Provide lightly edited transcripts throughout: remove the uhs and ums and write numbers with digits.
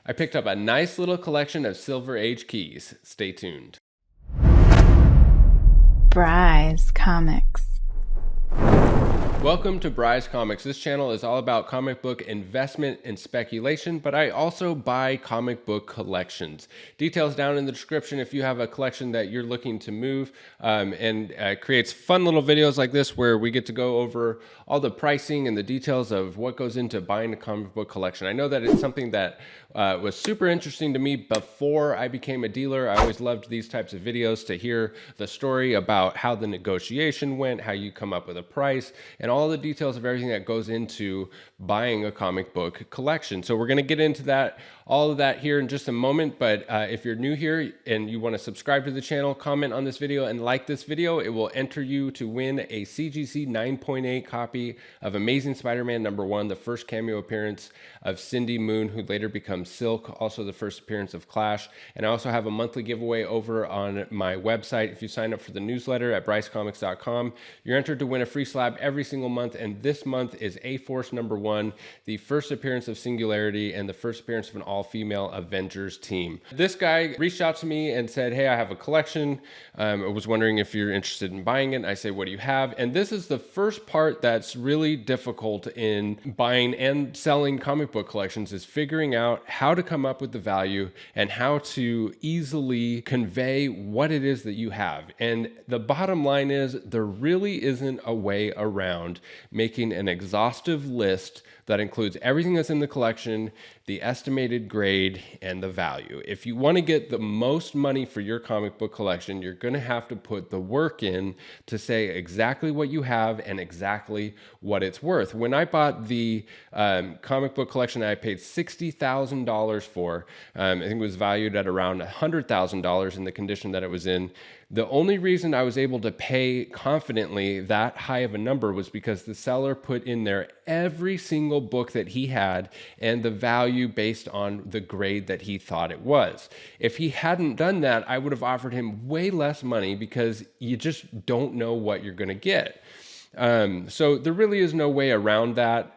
I picked up a nice little collection of Silver Age keys. Stay tuned. Bry's Comics. Welcome to Bry's Comics. This channel is all about comic book investment and speculation, but I also buy comic book collections. Details down in the description if you have a collection that you're looking to move, and creates fun little videos like this where we get to go over all the pricing and the details of what goes into buying a comic book collection. I know that it's something that was super interesting to me before I became a dealer. I always loved these types of videos to hear the story about how the negotiation went, how you come up with a price, and all the details of everything that goes into buying a comic book collection. So we're going to get into that, all of that here in just a moment. But if you're new here and you want to subscribe to the channel, comment on this video and like this video, it will enter you to win a CGC 9.8 copy of Amazing Spider-Man #1, the first cameo appearance of Cindy Moon, who later becomes Silk, also the first appearance of Clash. And I also have a monthly giveaway over on my website. If you sign up for the newsletter at brycecomics.com, you're entered to win a free slab every single month. And this month is A-Force #1, the first appearance of Singularity and the first appearance of an all-female Avengers team. This guy reached out to me and said, hey, I have a collection. I was wondering if you're interested in buying it. And I say, what do you have? And this is the first part that's really difficult in buying and selling comic book collections, is figuring out how to come up with the value and how to easily convey what it is that you have. And the bottom line is there really isn't a way around making an exhaustive list that includes everything that's in the collection, the estimated grade, and the value. If you want to get the most money for your comic book collection, you're going to have to put the work in to say exactly what you have and exactly what it's worth. When I bought the comic book collection I paid $60,000 for, I think it was valued at around $100,000 in the condition that it was in. The only reason I was able to pay confidently that high of a number was because the seller put in there every single book that he had and the value based on the grade that he thought it was. If he hadn't done that, I would have offered him way less money because you just don't know what you're going to get. So there really is no way around that.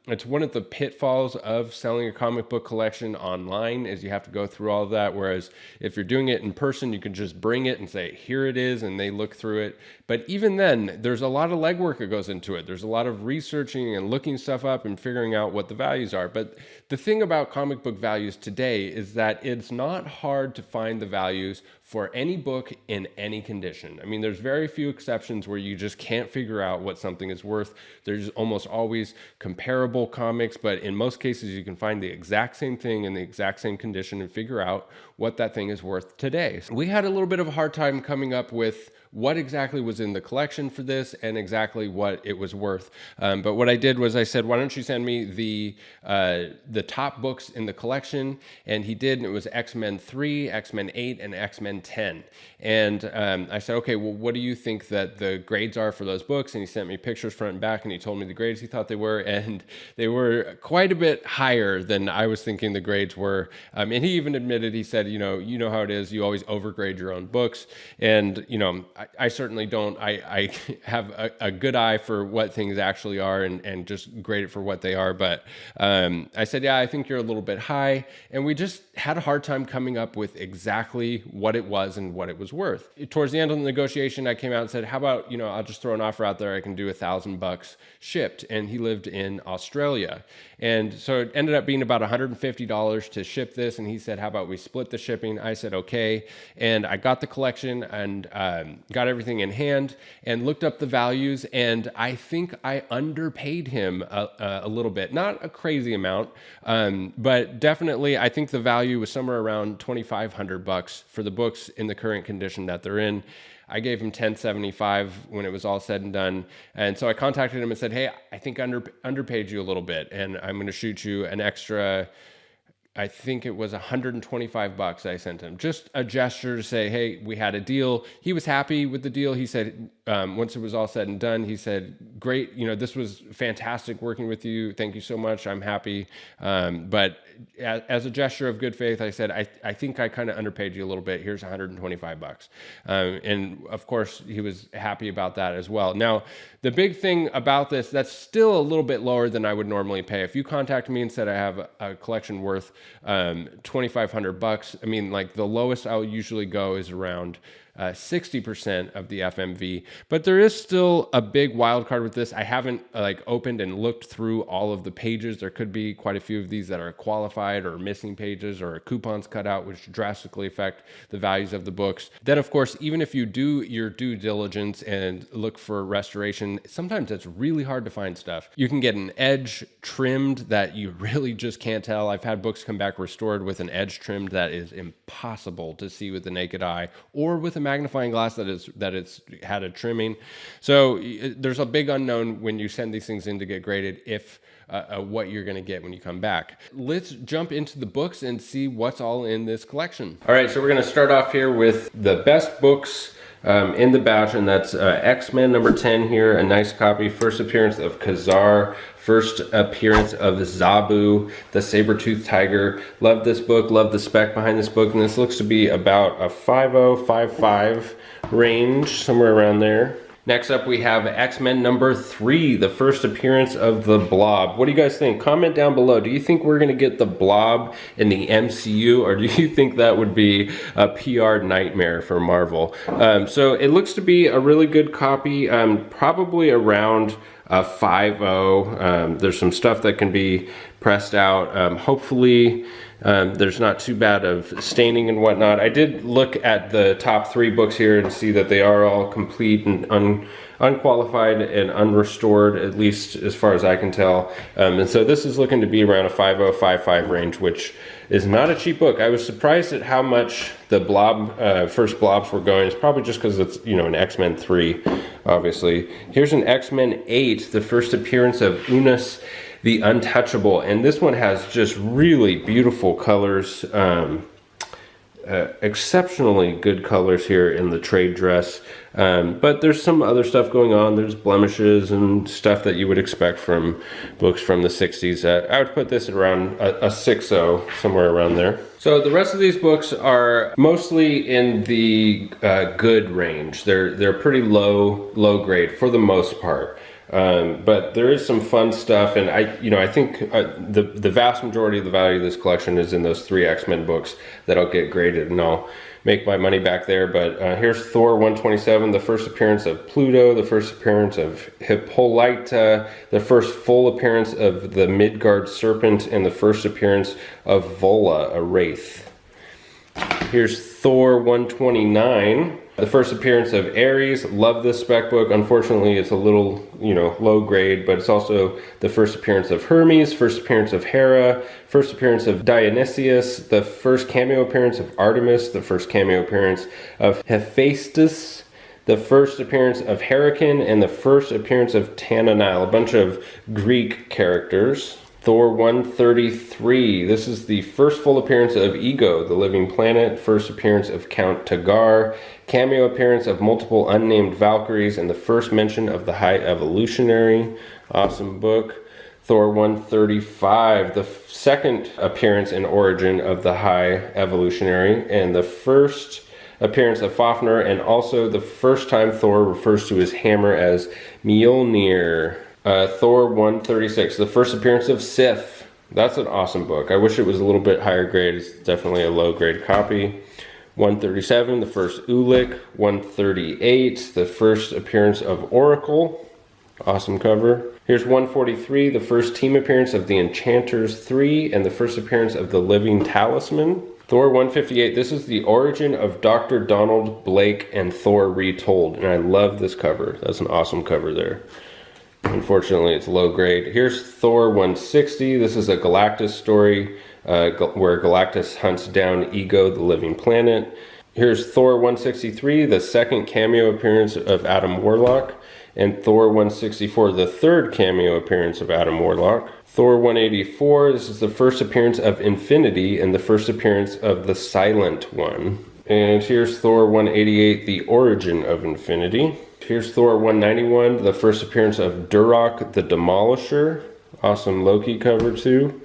It's one of the pitfalls of selling a comic book collection online, is you have to go through all of that. Whereas if you're doing it in person, you can just bring it and say, here it is, and they look through it. But even then, there's a lot of legwork that goes into it. There's a lot of researching and looking stuff up and figuring out what the values are. But the thing about comic book values today is that it's not hard to find the values for any book in any condition. I mean, there's very few exceptions where you just can't figure out what something is worth. There's almost always comparable comics, but in most cases you can find the exact same thing in the exact same condition and figure out what that thing is worth today. So we had a little bit of a hard time coming up with what exactly was in the collection for this and exactly what it was worth. But what I did was I said, why don't you send me the top books in the collection? And he did, and it was X-Men 3, X-Men 8, and X-Men 10. And I said, okay, well, what do you think that the grades are for those books? And he sent me pictures front and back, and he told me the grades he thought they were, and they were quite a bit higher than I was thinking the grades were. And he even admitted, he said, you know how it is, you always overgrade your own books. And, I certainly don't. I have a good eye for what things actually are and just grade it for what they are. But I said, yeah, I think you're a little bit high. And we just had a hard time coming up with exactly what it was and what it was worth. Towards the end of the negotiation, I came out and said, how about, I'll just throw an offer out there. I can do $1,000 shipped. And he lived in Australia. And so it ended up being about $150 to ship this. And he said, how about we split the shipping? I said, okay. And I got the collection and got everything in hand and looked up the values. And I think I underpaid him a little bit, not a crazy amount, but definitely I think the value was somewhere around $2,500 for the books in the current condition that they're in. I gave him $1,075 when it was all said and done. And so I contacted him and said, hey, I think I underpaid you a little bit, and I'm going to shoot you an extra, I think it was $125 I sent him. Just a gesture to say, hey, we had a deal. He was happy with the deal. He said, once it was all said and done, he said, great, this was fantastic working with you. Thank you so much. I'm happy. But as a gesture of good faith, I said, I think I kind of underpaid you a little bit. Here's $125. And of course, he was happy about that as well. Now, the big thing about this, that's still a little bit lower than I would normally pay. If you contact me and said I have a collection worth $2,500. I mean, like the lowest I'll usually go is around 60% of the FMV, but there is still a big wild card with this. I haven't like opened and looked through all of the pages. There could be quite a few of these that are qualified or missing pages or coupons cut out, which drastically affect the values of the books. Then of course, even if you do your due diligence and look for restoration, sometimes it's really hard to find stuff. You can get an edge trimmed that you really just can't tell. I've had books come back restored with an edge trimmed that is impossible to see with the naked eye, or with a magnifying glass that it's had a trimming. So there's a big unknown when you send these things in to get graded if what you're going to get when you come back. Let's jump into the books and see what's all in this collection. All right, so we're going to start off here with the best books in the batch, and that's X-Men number 10 here, a nice copy. First appearance of Khazar, first appearance of Zabu, the saber-toothed tiger. Love this book, love the spec behind this book, and this looks to be about a 50, 55 range, somewhere around there. Next up, we have X-Men number 3, the first appearance of the Blob. What do you guys think? Comment down below. Do you think we're going to get the Blob in the MCU, or do you think that would be a PR nightmare for Marvel? So it looks to be a really good copy, probably around a 5.0. There's some stuff that can be pressed out. Hopefully, there's not too bad of staining and whatnot. I did look at the top 3 books here and see that they are all complete and unqualified and unrestored, at least as far as I can tell. And so this is looking to be around a 5.0, 5.5 range, which is not a cheap book. I was surprised at how much the Blob, first Blobs were going. It's probably just because it's, you know, an X-Men 3, obviously. Here's an X-Men 8, the first appearance of Unus the Untouchable, and this one has just really beautiful colors, exceptionally good colors here in the trade dress, but there's some other stuff going on. There's blemishes and stuff that you would expect from books from the 60s. I would put this at around a 6.0, somewhere around there. So the rest of these books are mostly in the good range. They're pretty low grade for the most part. But there is some fun stuff, and I think the vast majority of the value of this collection is in those 3 X-Men books that I'll get graded, and I'll make my money back there. But here's Thor 127, the first appearance of Pluto, the first appearance of Hippolyta, the first full appearance of the Midgard Serpent, and the first appearance of Vola, a wraith. Here's Thor 129. The first appearance of Ares. Love this spec book. Unfortunately, it's a little, low grade, but it's also the first appearance of Hermes, first appearance of Hera, first appearance of Dionysius, the first cameo appearance of Artemis, the first cameo appearance of Hephaestus, the first appearance of Hurricane, and the first appearance of Tananile, a bunch of Greek characters. Thor 133, this is the first full appearance of Ego, the living planet, first appearance of Count Tagar, cameo appearance of multiple unnamed Valkyries, and the first mention of the High Evolutionary. Awesome book. Thor 135, the second appearance and origin of the High Evolutionary, and the first appearance of Fafnir, and also the first time Thor refers to his hammer as Mjolnir. Thor 136, the first appearance of Sif. That's an awesome book. I wish it was a little bit higher grade. It's definitely a low grade copy. 137, the first Ulik. 138, the first appearance of Oracle. Awesome cover. Here's 143, the first team appearance of the Enchanters 3 and the first appearance of the Living Talisman. Thor 158, this is the origin of Dr. Donald Blake and Thor Retold, and I love this cover. That's an awesome cover there. Unfortunately, it's low grade. Here's Thor 160. This is a Galactus story where Galactus hunts down Ego, the living planet. Here's Thor 163, the second cameo appearance of Adam Warlock. And Thor 164, the third cameo appearance of Adam Warlock. Thor 184, this is the first appearance of Infinity and the first appearance of the Silent One. And here's Thor 188, the origin of Infinity. Here's Thor 191, the first appearance of Durok the Demolisher. Awesome Loki cover too.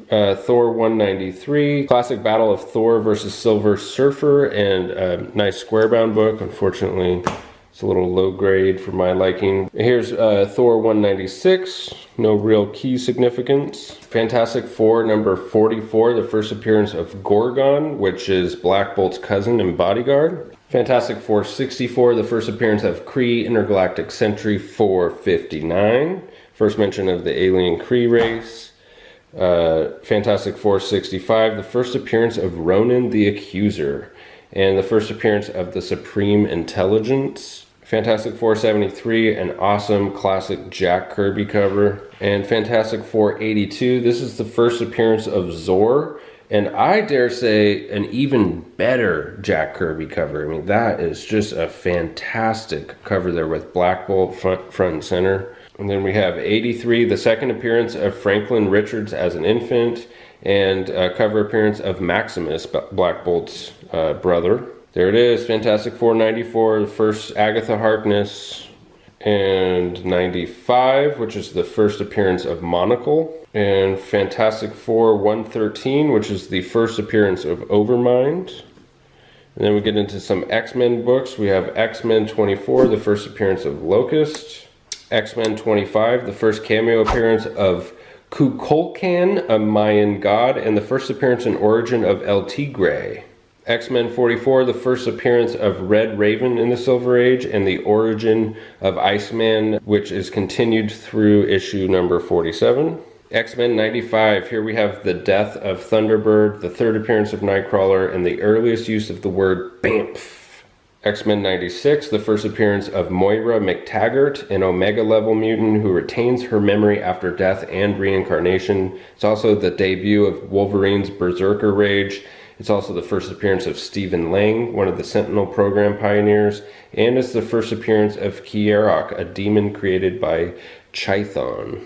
Thor 193, classic battle of Thor versus Silver Surfer, and a nice square bound book. Unfortunately, It's a little low grade for my liking. Here's Thor 196, no real key significance. Fantastic Four number 44, the first appearance of Gorgon, which is Black Bolt's cousin and bodyguard. Fantastic Four 64, the first appearance of Kree Intergalactic Sentry 459. First mention of the alien Kree race. Fantastic Four 65, the first appearance of Ronan the Accuser. And the first appearance of the Supreme Intelligence. Fantastic Four 73, an awesome classic Jack Kirby cover. And Fantastic Four 82, this is the first appearance of Zor. And I dare say an even better Jack Kirby cover. I mean, that is just a fantastic cover there with Black Bolt front and center. And then we have 83, the second appearance of Franklin Richards as an infant. And a cover appearance of Maximus, Black Bolt's brother. There it is, Fantastic Four 94, the first Agatha Harkness, and 95, which is the first appearance of Monocle, and Fantastic Four 113, which is the first appearance of Overmind. And then we get into some X-Men books. We have X-Men 24, the first appearance of Locust, X-Men 25, the first cameo appearance of Kukulkan, a Mayan god, and the first appearance and origin of El Tigre. X-Men 44, the first appearance of Red Raven in the Silver Age, and the origin of Iceman, which is continued through issue number 47. X-Men 95, here we have the death of Thunderbird, the third appearance of Nightcrawler, and the earliest use of the word BAMF. X-Men 96, the first appearance of Moira McTaggart, an Omega level mutant who retains her memory after death and reincarnation. It's also the debut of Wolverine's Berserker Rage. It's also the first appearance of Stephen Lang, one of the Sentinel program pioneers, and it's the first appearance of Kierok, a demon created by Chthon.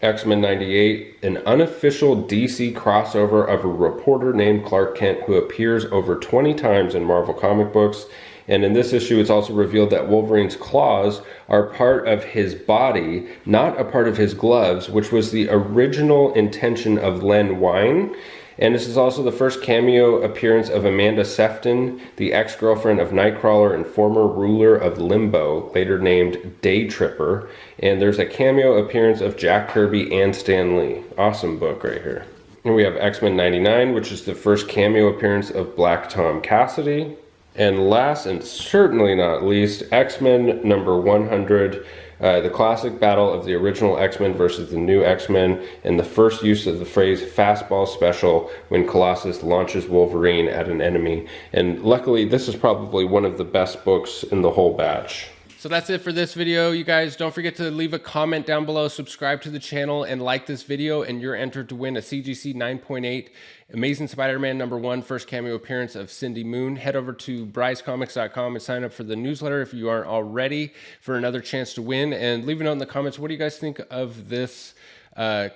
X-Men 98, an unofficial DC crossover of a reporter named Clark Kent who appears over 20 times in Marvel comic books. And in this issue, it's also revealed that Wolverine's claws are part of his body, not a part of his gloves, which was the original intention of Len Wein. And this is also the first cameo appearance of Amanda Sefton, the ex-girlfriend of Nightcrawler and former ruler of Limbo, later named Day Tripper. And there's a cameo appearance of Jack Kirby and Stan Lee. Awesome book right here. And we have X-Men 99, which is the first cameo appearance of Black Tom Cassidy. And last and certainly not least, X-Men number 100, the classic battle of the original X-Men versus the new X-Men, and the first use of the phrase fastball special when Colossus launches Wolverine at an enemy. And luckily, this is probably one of the best books in the whole batch. So that's it for this video, you guys. Don't forget to leave a comment down below, subscribe to the channel, and like this video, and you're entered to win a CGC 9.8 Amazing Spider-Man #1 first cameo appearance of Cindy Moon. Head over to brycecomics.com and sign up for the newsletter if you aren't already for another chance to win. And leave a note in the comments, what do you guys think of this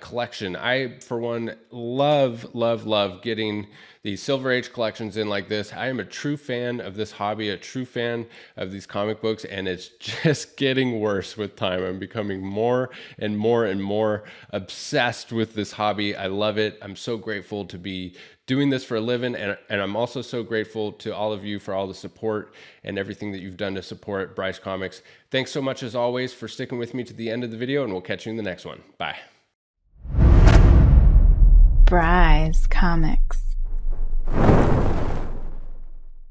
collection? I, for one, love getting these Silver Age collections in like this. I am a true fan of this hobby, a true fan of these comic books, and it's just getting worse with time. I'm becoming more and more obsessed with this hobby. I love it. I'm so grateful to be doing this for a living, and I'm also so grateful to all of you for all the support and everything that you've done to support Bryce Comics. Thanks so much as always for sticking with me to the end of the video, and we'll catch you in the next one. Bye. Bryce Comics.